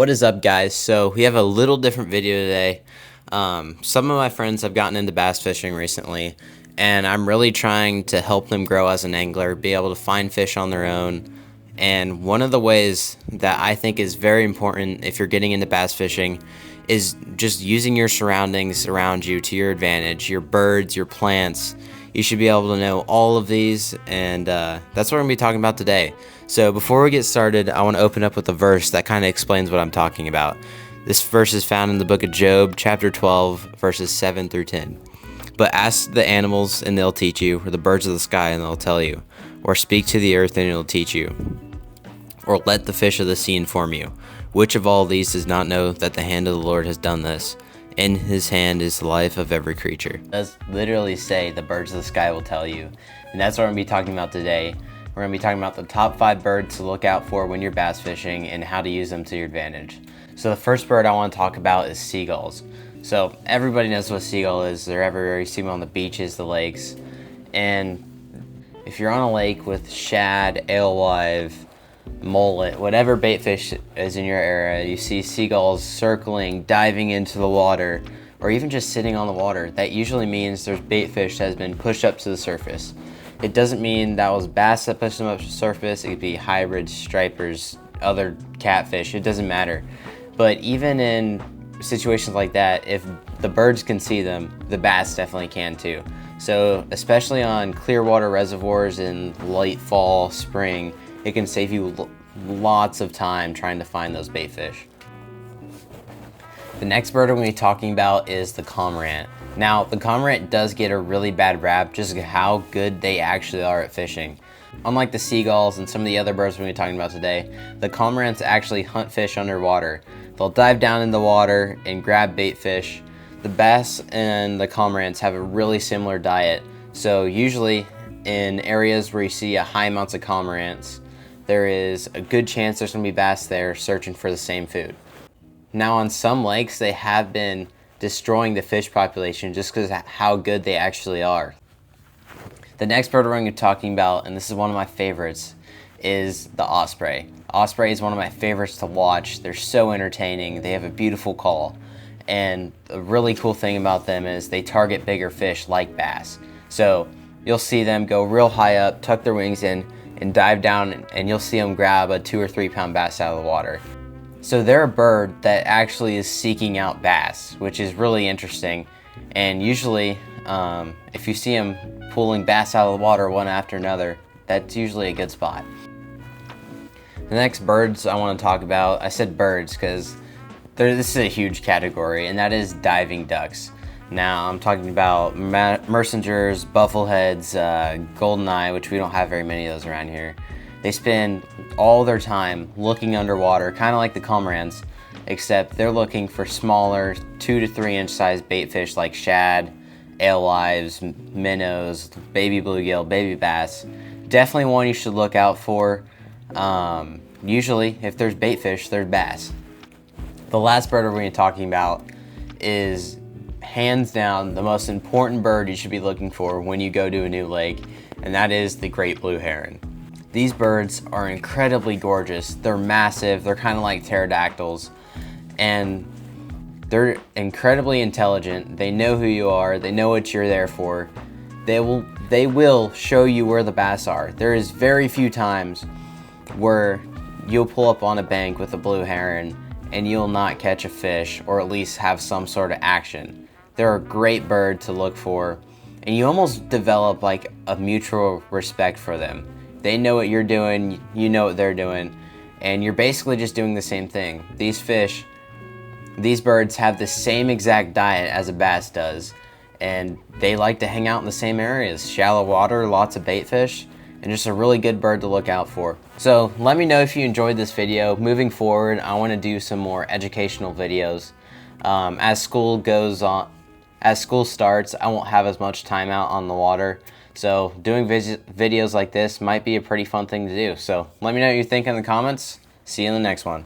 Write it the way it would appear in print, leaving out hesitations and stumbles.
What is up, guys? So we have a little different video today. Some of my friends have gotten into bass fishing recently, and I'm really trying to help them grow as an angler, be able to find fish on their own. And one of the ways that I think is very important if you're getting into bass fishing is just using your surroundings around you to your advantage, your birds, your plants. You should be able to know all of these, and that's what we're going to be talking about today. So before we get started, I want to open up with a verse that kind of explains what I'm talking about. This verse is found in the book of Job, chapter 12, verses 7 through 10. But ask the animals, and they'll teach you, or the birds of the sky, and they'll tell you, or speak to the earth, and it'll teach you, or let the fish of the sea inform you. Which of all these does not know that the hand of the Lord has done this? In his hand is the life of every creature. It does literally say the birds of the sky will tell you. And that's what we're going to be talking about today. We're going to be talking about the top 5 birds to look out for when you're bass fishing and how to use them to your advantage. So the first bird I want to talk about is seagulls. So everybody knows what a seagull is. They're everywhere. You see them on the beaches, the lakes. And if you're on a lake with shad, alewife, mullet, whatever bait fish is in your area, you see seagulls circling, diving into the water, or even just sitting on the water, that usually means there's bait fish that has been pushed up to the surface. It doesn't mean that was bass that pushed them up to the surface. It could be hybrids, stripers, other catfish. It doesn't matter. But even in situations like that, if the birds can see them, the bass definitely can too. So especially on clear water reservoirs in late fall, spring, it can save you lots of time trying to find those bait fish. The next bird I'm going to be talking about is the cormorant. Now, the cormorant does get a really bad rap just how good they actually are at fishing. Unlike the seagulls and some of the other birds we're going to be talking about today, the cormorants actually hunt fish underwater. They'll dive down in the water and grab bait fish. The bass and the cormorants have a really similar diet. So usually in areas where you see a high amounts of cormorants, there is a good chance there's going to be bass there searching for the same food. Now on some lakes, they have been destroying the fish population just because of how good they actually are. The next bird we're going to be talking about, and this is one of my favorites, is the osprey. Osprey is one of my favorites to watch. They're so entertaining. They have a beautiful call. And the really cool thing about them is they target bigger fish like bass. So you'll see them go real high up, tuck their wings in, and dive down, and you'll see them grab a 2 or 3 pound bass out of the water. So they're a bird that actually is seeking out bass, which is really interesting. And usually, if you see them pulling bass out of the water one after another, that's usually a good spot. The next birds I want to talk about, I said birds because this is a huge category, and that is diving ducks. Now, I'm talking about mercengers, buffleheads, goldeneye, which we don't have very many of those around here. They spend all their time looking underwater, kind of like the cormorants, except they're looking for smaller 2 to 3 inch sized bait fish like shad, alewives, minnows, baby bluegill, baby bass. Definitely one you should look out for. Usually, if there's bait fish, there's bass. The last bird we're going to be talking about is hands down the most important bird you should be looking for when you go to a new lake, and that is the great blue heron. These birds are incredibly gorgeous. They're massive. They're kind of like pterodactyls, and they're incredibly intelligent. They know who you are. They know what you're there for. They will show you where the bass are. There is very few times where you'll pull up on a bank with a blue heron and you'll not catch a fish, or at least have some sort of action. They're a great bird to look for, and you almost develop like a mutual respect for them. They know what you're doing, you know what they're doing, and you're basically just doing the same thing. These birds have the same exact diet as a bass does, and they like to hang out in the same areas. Shallow water, lots of bait fish, and just a really good bird to look out for. So let me know if you enjoyed this video. Moving forward, I want to do some more educational videos. As school starts, I won't have as much time out on the water. So doing videos like this might be a pretty fun thing to do. So let me know what you think in the comments. See you in the next one.